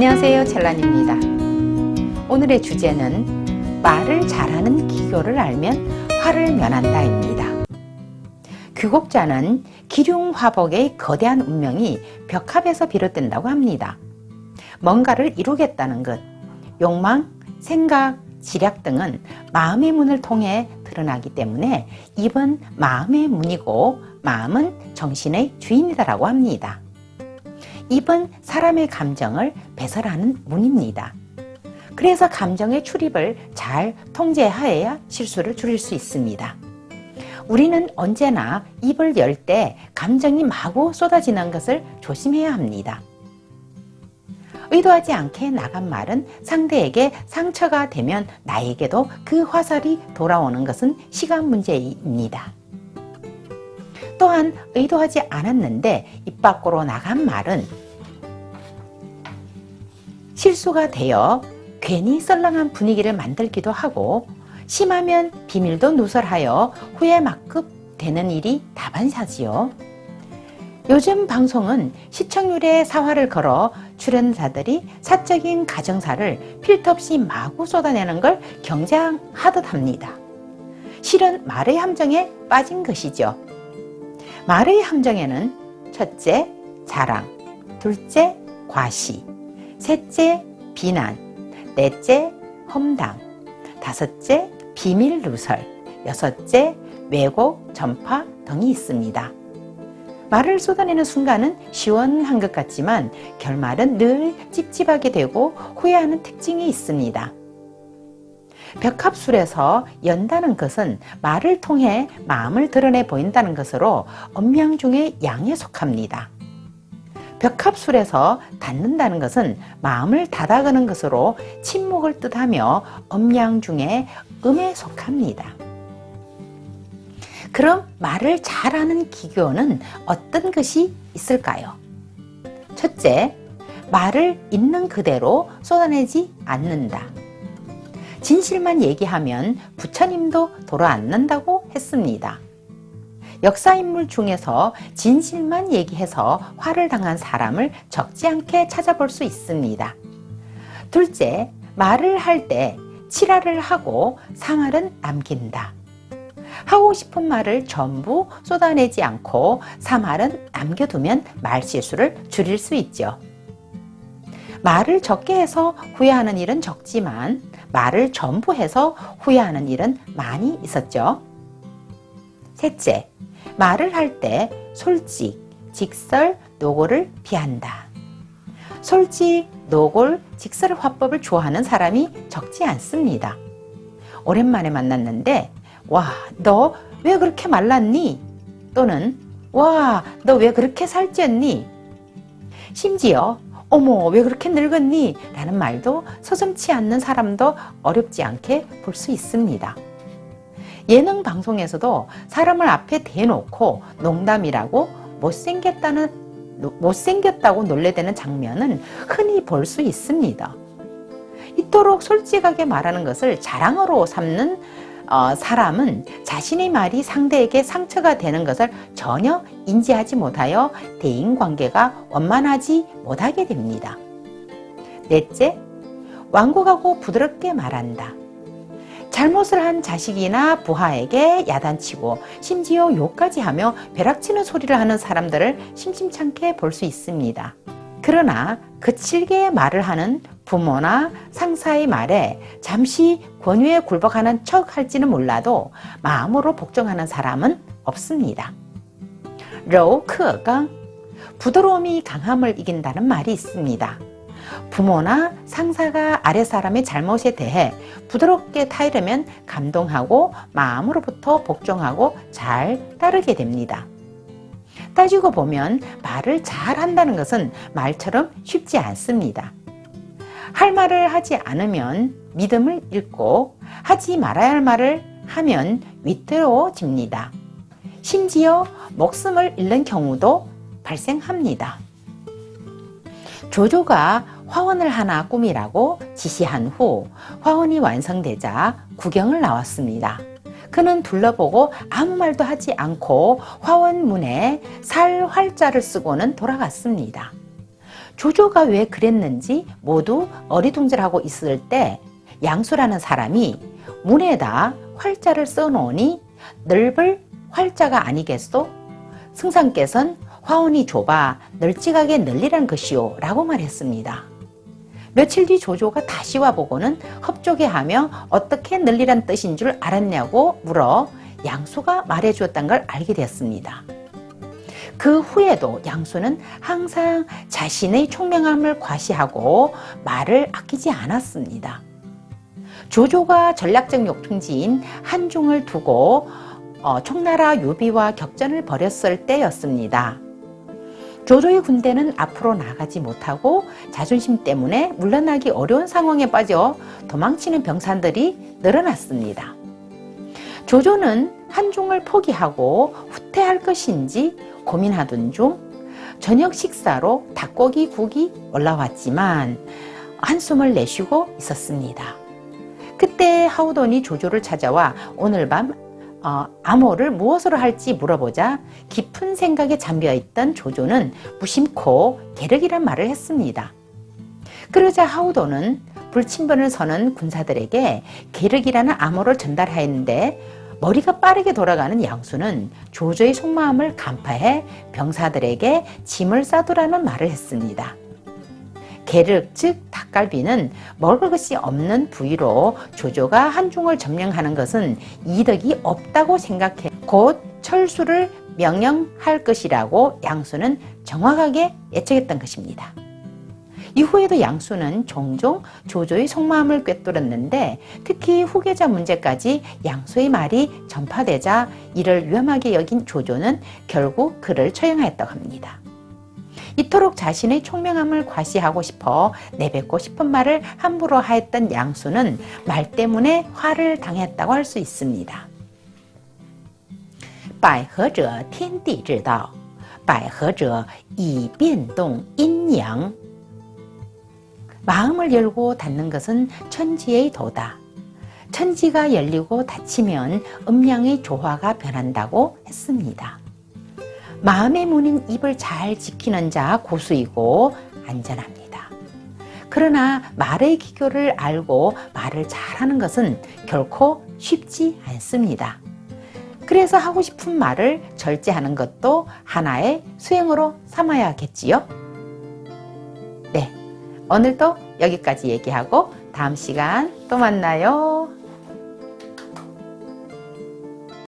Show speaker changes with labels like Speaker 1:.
Speaker 1: 안녕하세요, 찰란입니다. 오늘의 주제는 말을 잘하는 기교를 알면 화를 면한다입니다. 규곡자는 기륭화복의 거대한 운명이 벽합에서 비롯된다고 합니다. 뭔가를 이루겠다는 것, 욕망, 생각, 지략 등은 마음의 문을 통해 드러나기 때문에 입은 마음의 문이고 마음은 정신의 주인이다라고 합니다. 입은 사람의 감정을 배설하는 문입니다. 그래서 감정의 출입을 잘 통제하여야 실수를 줄일 수 있습니다. 우리는 언제나 입을 열 때 감정이 마구 쏟아지는 것을 조심해야 합니다. 의도하지 않게 나간 말은 상대에게 상처가 되면 나에게도 그 화살이 돌아오는 것은 시간 문제입니다. 또한 의도하지 않았는데 입 밖으로 나간 말은 실수가 되어 괜히 썰렁한 분위기를 만들기도 하고 심하면 비밀도 누설하여 후회 막급 되는 일이 다반사지요. 요즘 방송은 시청률에 사활을 걸어 출연자들이 사적인 가정사를 필터 없이 마구 쏟아내는 걸 경쟁하듯 합니다. 실은 말의 함정에 빠진 것이죠. 말의 함정에는 첫째, 자랑, 둘째, 과시, 셋째, 비난, 넷째, 험담, 다섯째, 비밀 누설, 여섯째, 왜곡, 전파 등이 있습니다. 말을 쏟아내는 순간은 시원한 것 같지만 결말은 늘 찝찝하게 되고 후회하는 특징이 있습니다. 벽합술에서 연다는 것은 말을 통해 마음을 드러내 보인다는 것으로 엄양중의 양에 속합니다. 벽합술에서 닫는다는 것은 마음을 닫아가는 것으로 침묵을 뜻하며 엄양중의 음에 속합니다. 그럼 말을 잘하는 기교는 어떤 것이 있을까요? 첫째, 말을 있는 그대로 쏟아내지 않는다. 진실만 얘기하면 부처님도 돌아앉는다고 했습니다. 역사인물 중에서 진실만 얘기해서 화를 당한 사람을 적지 않게 찾아볼 수 있습니다. 둘째, 말을 할 때 칠화를 하고 사말은 남긴다. 하고 싶은 말을 전부 쏟아내지 않고 사말은 남겨두면 말실수를 줄일 수 있죠. 말을 적게 해서 후회하는 일은 적지만 말을 전부 해서 후회하는 일은 많이 있었죠. 셋째, 말을 할 때 솔직, 직설, 노골을 피한다. 솔직, 노골, 직설 화법을 좋아하는 사람이 적지 않습니다. 오랜만에 만났는데 와, 너 왜 그렇게 말랐니? 또는 와, 너 왜 그렇게 살찌었니? 심지어 어머, 왜 그렇게 늙었니? 라는 말도 서슴지 않는 사람도 어렵지 않게 볼 수 있습니다. 예능 방송에서도 사람을 앞에 대놓고 농담이라고 못생겼다고 놀래대는 장면은 흔히 볼 수 있습니다. 이토록 솔직하게 말하는 것을 자랑으로 삼는 사람은 자신의 말이 상대에게 상처가 되는 것을 전혀 인지하지 못하여 대인관계가 원만하지 못하게 됩니다. 넷째, 완곡하고 부드럽게 말한다. 잘못을 한 자식이나 부하에게 야단치고 심지어 욕까지 하며 벼락치는 소리를 하는 사람들을 심심찮게 볼 수 있습니다. 그러나 거칠게 말을 하는 부모나 상사의 말에 잠시 권유에 굴복하는 척 할지는 몰라도 마음으로 복종하는 사람은 없습니다. 러우 크강, 부드러움이 강함을 이긴다는 말이 있습니다. 부모나 상사가 아랫사람의 잘못에 대해 부드럽게 타이르면 감동하고 마음으로부터 복종하고 잘 따르게 됩니다. 따지고 보면 말을 잘 한다는 것은 말처럼 쉽지 않습니다. 할 말을 하지 않으면 믿음을 잃고 하지 말아야 할 말을 하면 위태로워집니다. 심지어 목숨을 잃는 경우도 발생합니다. 조조가 화원을 하나 꾸미라고 지시한 후 화원이 완성되자 구경을 나왔습니다. 그는 둘러보고 아무 말도 하지 않고 화원문에 살 활자를 쓰고는 돌아갔습니다. 조조가 왜 그랬는지 모두 어리둥절하고 있을 때 양수라는 사람이 문에다 활자를 써놓으니 넓을 활자가 아니겠소? 승상께서는 화원이 좁아 널찍하게 널리란 것이오 라고 말했습니다. 며칠 뒤 조조가 다시 와보고는 흡족해하며 어떻게 널리란 뜻인 줄 알았냐고 물어 양수가 말해주었다는 걸 알게 됐습니다. 그 후에도 양수는 항상 자신의 총명함을 과시하고 말을 아끼지 않았습니다. 조조가 전략적 욕통지인 한중을 두고 총나라 유비와 격전을 벌였을 때였습니다. 조조의 군대는 앞으로 나가지 못하고 자존심 때문에 물러나기 어려운 상황에 빠져 도망치는 병사들이 늘어났습니다. 조조는 한중을 포기하고 후퇴할 것인지 고민하던 중 저녁 식사로 닭고기 국이 올라왔지만 한숨을 내쉬고 있었습니다. 그때 하우돈이 조조를 찾아와 오늘 밤 암호를 무엇으로 할지 물어보자 깊은 생각에 잠겨있던 조조는 무심코 계륵이란 말을 했습니다. 그러자 하우돈은 불침번을 서는 군사들에게 계륵이라는 암호를 전달하였는데 머리가 빠르게 돌아가는 양수는 조조의 속마음을 간파해 병사들에게 짐을 싸두라는 말을 했습니다. 계륵 즉 닭갈비는 먹을 것이 없는 부위로 조조가 한중을 점령하는 것은 이득이 없다고 생각해 곧 철수를 명령할 것이라고 양수는 정확하게 예측했던 것입니다. 이후에도 양수는 종종 조조의 속마음을 꿰뚫었는데 특히 후계자 문제까지 양수의 말이 전파되자 이를 위험하게 여긴 조조는 결국 그를 처형하였다고 합니다. 이토록 자신의 총명함을 과시하고 싶어 내뱉고 싶은 말을 함부로 하였던 양수는 말 때문에 화를 당했다고 할 수 있습니다. 百合者天地之道，百合者以变动阴阳。 마음을 열고 닫는 것은 천지의 도다. 천지가 열리고 닫히면 음양의 조화가 변한다고 했습니다. 마음의 문인 입을 잘 지키는 자 고수이고 안전합니다. 그러나 말의 기교를 알고 말을 잘하는 것은 결코 쉽지 않습니다. 그래서 하고 싶은 말을 절제하는 것도 하나의 수행으로 삼아야겠지요? 네, 오늘도 여기까지 얘기하고 다음 시간 또 만나요.